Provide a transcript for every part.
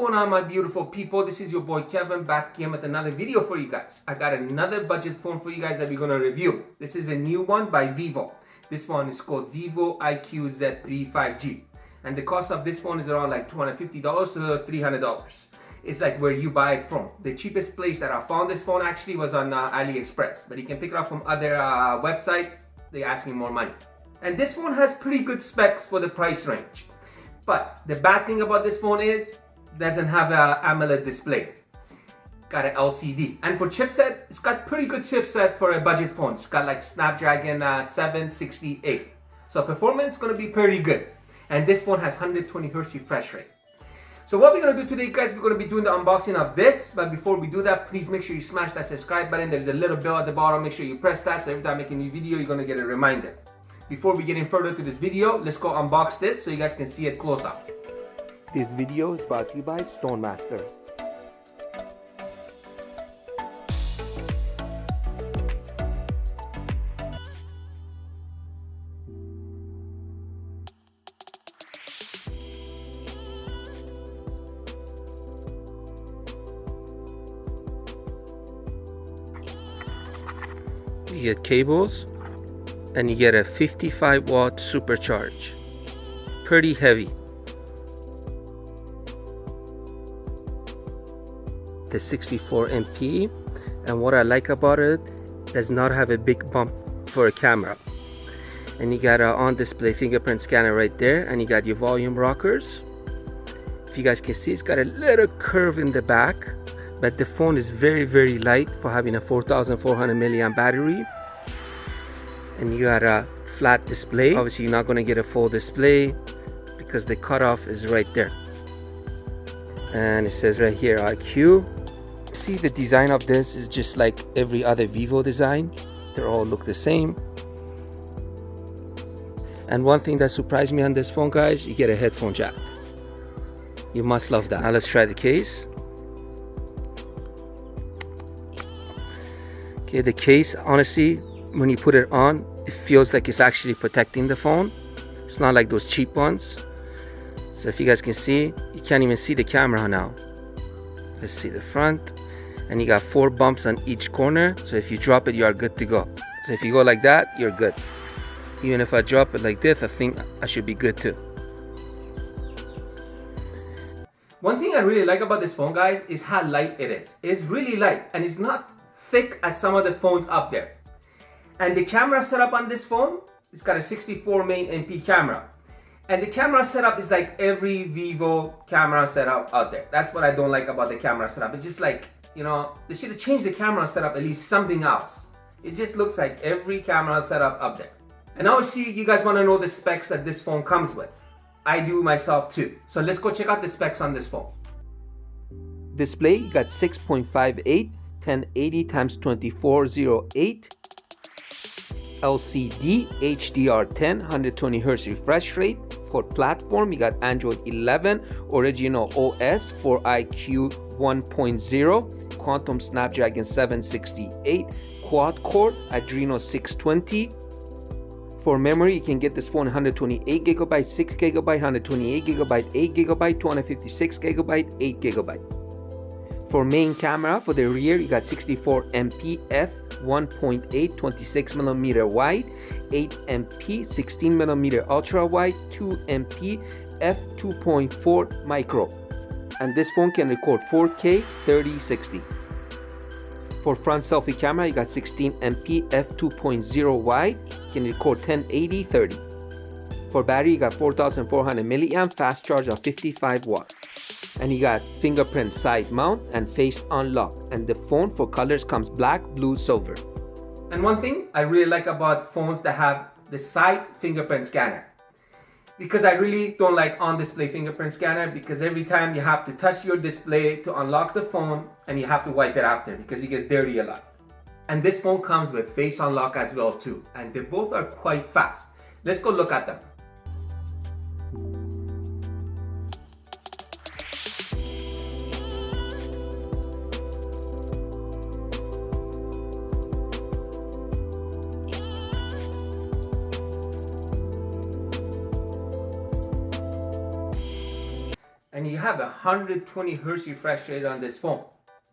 going on, my beautiful people? This is your boy Kevin back again with another video for you guys. I got another budget phone for you guys that we're going to review. This is a new one by Vivo. This one is called VIVO IQOO Z3 5G. And the cost of this phone is around like $250 to $300. It's like where you buy it from. The cheapest place that I found this phone actually was on AliExpress. But you can pick it up from other websites. They're asking more money. And this one has pretty good specs for the price range. But the bad thing about this phone is doesn't have an AMOLED display. Got an LCD. And for chipset, it's got pretty good chipset for a budget phone. It's got like Snapdragon 768. So performance is going to be pretty good. And this phone has 120 Hz refresh rate. So what we're going to do today, guys, we're going to be doing the unboxing of this. But before we do that, please make sure you smash that subscribe button. There's a little bell at the bottom. Make sure you press that so every time I make a new video, you're going to get a reminder. Before we get in further to this video, let's go unbox this so you guys can see it close up. This video is brought to you by Stonemaster. You get cables and you get a 55 watt supercharge. Pretty heavy. The 64 MP, and what I like about it, does not have a big bump for a camera. And you got a on display fingerprint scanner right there, and you got your volume rockers. If you guys can see, it's got a little curve in the back, but the phone is very light for having a 4400 milliamp battery. And you got a flat display. Obviously you're not going to get a full display because the cutoff is right there. And it says right here IQ. See, the design of this is just like every other Vivo design. They all look the same. And one thing that surprised me on this phone, guys, you get a headphone jack. You must love that. Now let's try the case. Okay, the case, honestly, when you put it on, it feels like it's actually protecting the phone. It's not like those cheap ones. So if you guys can see, you can't even see the camera now. Let's see the front. And you got 4 bumps on each corner. So if you drop it, you are good to go. So if you go like that, you're good. Even if I drop it like this, I think I should be good too. One thing I really like about this phone, guys, is how light it is. It's really light and it's not thick as some of the phones up there. And the camera setup on this phone, it's got a 64 main MP camera. And the camera setup is like every Vivo camera setup out there. That's what I don't like about the camera setup. It's just like, you know, they should have changed the camera setup at least something else. It just looks like every camera setup up there. And obviously you guys want to know the specs that this phone comes with. I do myself too. So let's go check out the specs on this phone. Display, you got 6.58 1080 x 2408. LCD, HDR10, 120 Hz refresh rate. For platform, you got Android 11, original OS for IQ 1.0, Quantum Snapdragon 768, quad core, Adreno 620. For memory, you can get this phone 128 GB, 6 GB, 128 GB, 8 GB, 256 GB, 8 GB. For main camera, for the rear, you got 64 MP f 1.8 26mm wide, 8 MP 16mm ultra wide, 2 MP f 2.4 micro. And this phone can record 4K 3060. For front selfie camera, you got 16 MP f 2.0 wide, can record 1080 30. For battery, you got 4400 milliamp, fast charge of 55 watts. And you got fingerprint side mount and face unlock. And the phone for colors comes black, blue, silver. And one thing I really like about phones that have the side fingerprint scanner, because I really don't like on-display fingerprint scanner, because every time you have to touch your display to unlock the phone and you have to wipe it after because it gets dirty a lot. And this phone comes with face unlock as well too, and they both are quite fast. Let's go look at them. And you have 120 Hz refresh rate on this phone.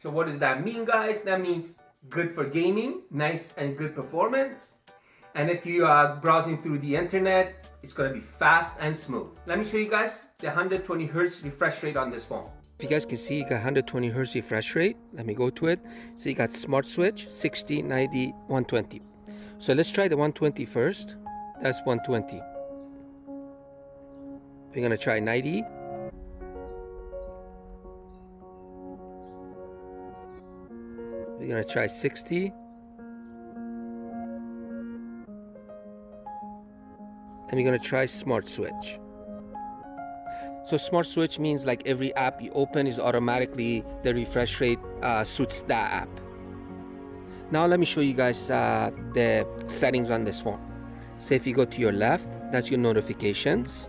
So what does that mean, guys? That means good for gaming, nice and good performance. And if you are browsing through the internet, it's going to be fast and smooth. Let me show you guys the 120 Hz refresh rate on this phone. If you guys can see, you got 120 Hz refresh rate. Let me go to it. So you got smart switch, 60, 90, 120. So let's try the 120 first. That's 120. We're gonna try 90. We're gonna try 60. And we're gonna try smart switch. So smart switch means like every app you open is automatically the refresh rate suits that app. Now let me show you guys the settings on this phone. So if you go to your left, that's your notifications.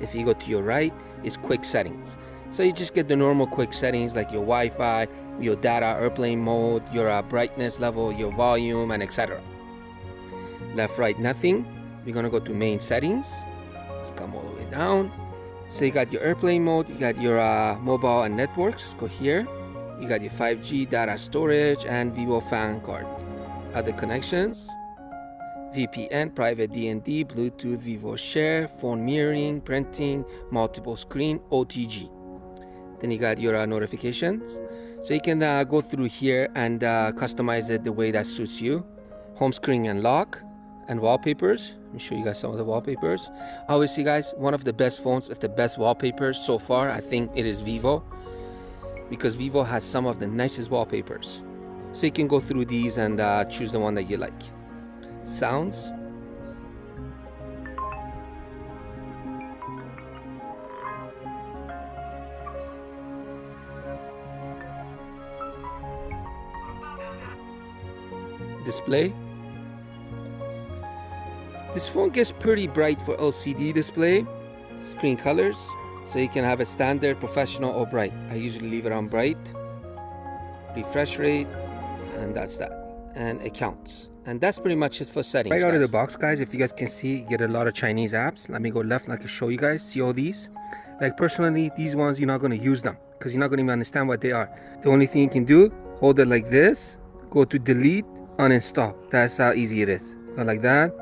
If you go to your right, it's quick settings. So you just get the normal quick settings like your Wi-Fi, your data, airplane mode, your brightness level, your volume, and etc. Left, right, nothing. We're gonna go to main settings. Let's come all the way down. So you got your airplane mode, you got your mobile and networks. Let's go here. You got your 5G data storage and Vivo fan card. Other connections, VPN, private DND, Bluetooth, Vivo share, phone mirroring, printing, multiple screen, OTG. Then you got your notifications. So you can go through here and customize it the way that suits you. Home screen and lock and wallpapers. Let me show you guys some of the wallpapers. Obviously guys, one of the best phones with the best wallpapers so far, I think it is Vivo, because Vivo has some of the nicest wallpapers. So you can go through these and choose the one that you like. Sounds. Display. This phone gets pretty bright for LCD display. Screen colors. So you can have it standard, professional, or bright. I usually leave it on bright. Refresh rate, and that's that. And it counts. And that's pretty much it for settings. Right out of the box, guys, if you guys can see, you get a lot of Chinese apps. Let me go left and I can show you guys. See all these? Like personally, these ones, you're not going to use them because you're not going to even understand what they are. The only thing you can do, hold it like this, go to delete, uninstall. That's how easy it is. Go like that,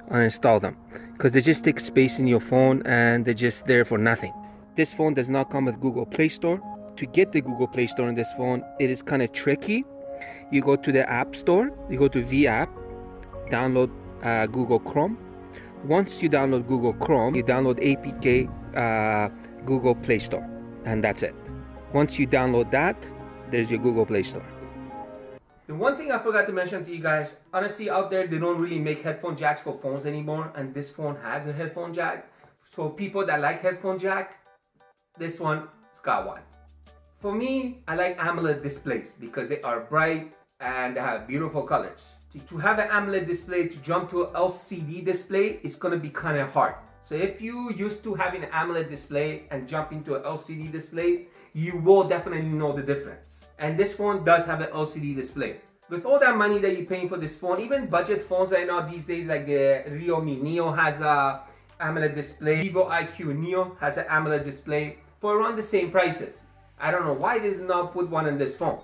uninstall them. Because they just take space in your phone and they're just there for nothing. This phone does not come with Google Play Store. To get the Google Play Store in this phone, it is kind of tricky. You go to the App Store, you go to V App, download Google Chrome. Once you download Google Chrome, you download APK Google Play Store, and that's it. Once you download that, there's your Google Play Store. The one thing I forgot to mention to you guys, honestly out there, they don't really make headphone jacks for phones anymore, and this phone has a headphone jack. For people that like headphone jack, this one's got one. For me, I like AMOLED displays because they are bright and they have beautiful colors. To have an AMOLED display to jump to an LCD display, it's going to be kind of hard. So if you used to having an AMOLED display and jump into an LCD display, you will definitely know the difference. And this phone does have an LCD display. With all that money that you're paying for this phone, even budget phones right now these days, like the Realme Neo has a AMOLED display, VIVO IQOO Neo has an AMOLED display for around the same prices. I don't know why they did not put one in this phone.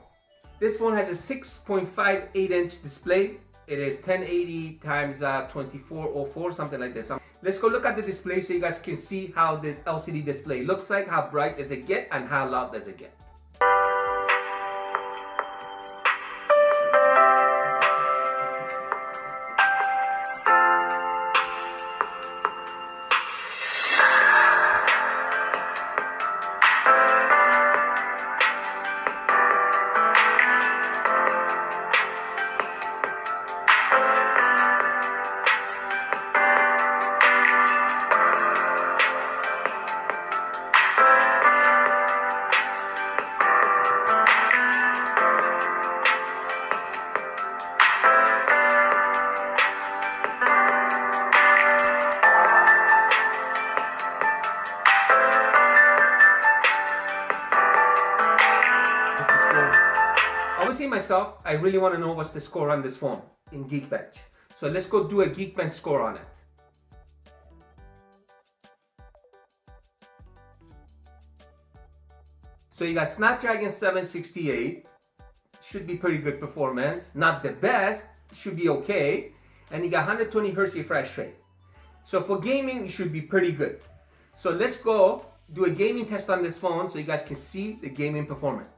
This phone has a 6.58-inch display. It is 1080 times 2404, something like this. Let's go look at the display so you guys can see how the LCD display looks like, how bright does it get, and how loud does it get. Obviously myself, I really want to know what's the score on this phone in Geekbench. So let's go do a Geekbench score on it. So you got Snapdragon 768, should be pretty good performance. Not the best, should be okay. And you got 120 Hz refresh rate. So for gaming, it should be pretty good. So let's go do a gaming test on this phone so you guys can see the gaming performance.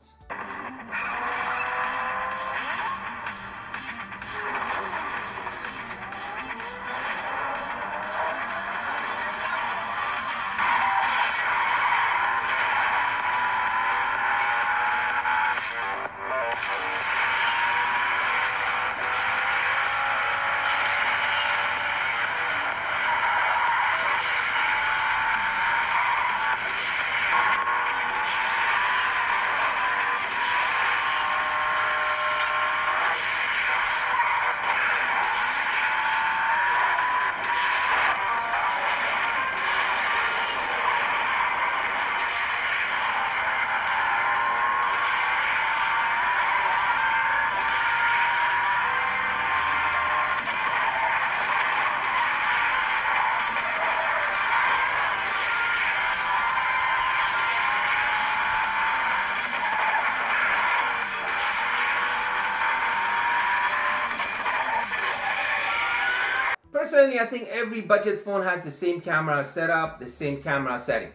Personally, I think every budget phone has the same camera setup, the same camera settings.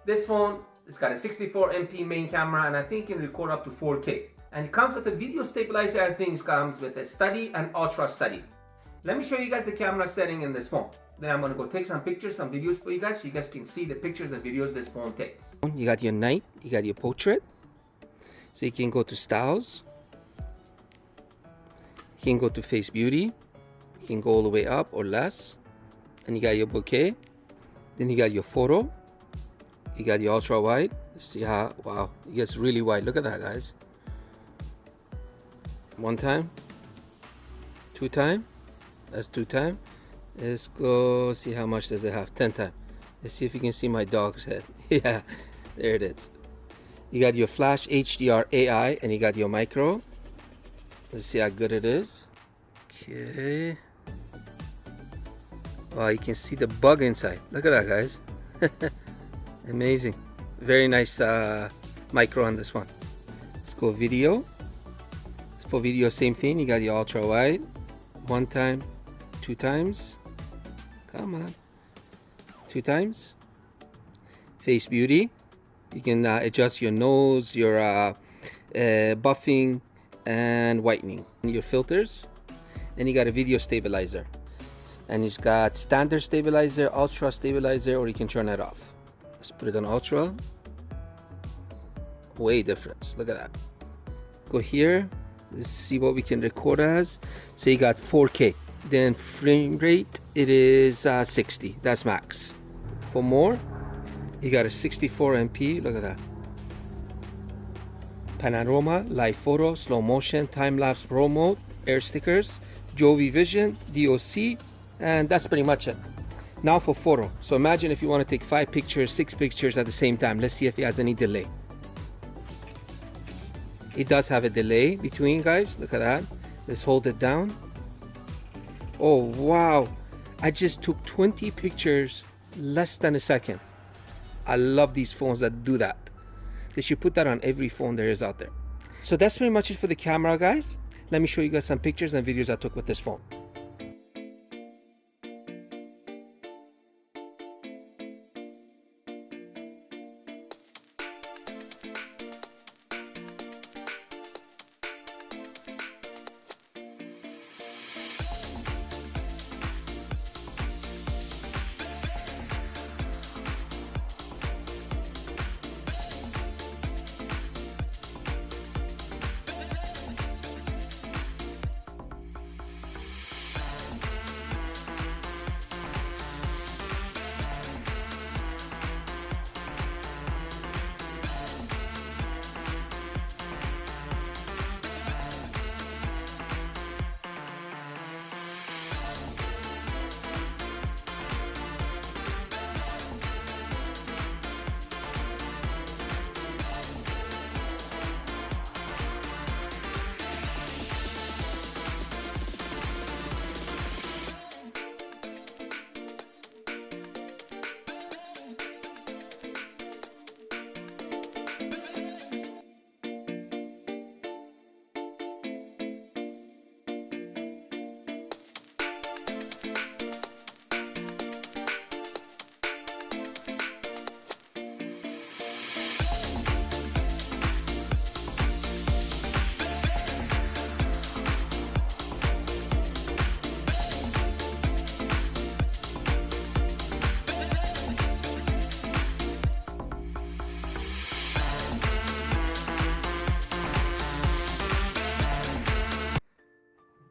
This phone, it's got a 64 MP main camera and I think it can record up to 4K. And it comes with a video stabilizer. I think it comes with a steady and ultra steady. Let me show you guys the camera setting in this phone. Then I'm gonna go take some pictures, some videos for you guys so you guys can see the pictures and videos this phone takes. You got your night, you got your portrait. So you can go to styles. You can go to face beauty. You can go all the way up or less. And you got your bouquet. Then you got your photo. You got your ultra wide. See how, wow, it gets really wide. Look at that, guys. One time. Two time. That's two time. Let's go see how much does it have. 10 time. Let's see if you can see my dog's head. Yeah, there it is. You got your flash HDR AI and you got your micro. Let's see how good it is. Okay. Wow, you can see the bug inside. Look at that, guys. Amazing. Very nice micro on this one. Let's go video. For video, same thing. You got your ultra wide. One time, two times. Come on. Two times. Face beauty. You can adjust your nose, your buffing and whitening. Your filters. And you got a video stabilizer. And it's got standard stabilizer, ultra stabilizer, or you can turn that off. Let's put it on ultra. Way difference. Look at that. Go here. Let's see what we can record as. So you got 4K. Then frame rate, it is 60. That's max. For more, you got a 64 MP. Look at that. Panorama, live photo, slow motion, time-lapse pro mode, air stickers, Jovi Vision, DOC, and that's pretty much it. Now for photo. So imagine if you want to take 5 pictures, 6 pictures at the same time. Let's see if it has any delay. It does have a delay between, guys. Look at that. Let's hold it down. Oh, wow. I just took 20 pictures less than a second. I love these phones that do that. They should put that on every phone there is out there. So that's pretty much it for the camera, guys. Let me show you guys some pictures and videos I took with this phone.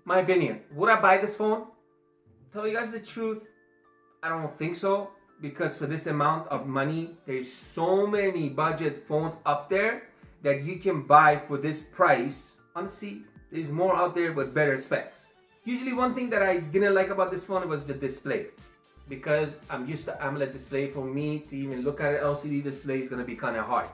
My opinion, would I buy this phone? Tell you guys the truth, I don't think so, because for this amount of money, there's so many budget phones up there that you can buy for this price. Honestly, there's more out there with better specs. Usually one thing that I didn't like about this phone was the display. Because I'm used to AMOLED display, for me to even look at an LCD display is going to be kind of hard.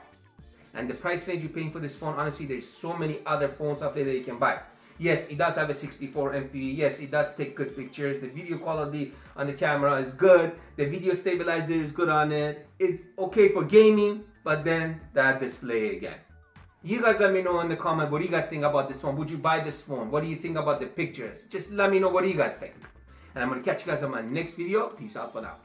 And the price range you're paying for this phone, honestly, there's so many other phones out there that you can buy. Yes, it does have a 64 MP. Yes, it does take good pictures. The video quality on the camera is good. The video stabilizer is good on it. It's okay for gaming, but then that display again. You guys let me know in the comment what do you guys think about this phone. Would you buy this phone? What do you think about the pictures? Just let me know what do you guys think. And I'm going to catch you guys on my next video. Peace out for now.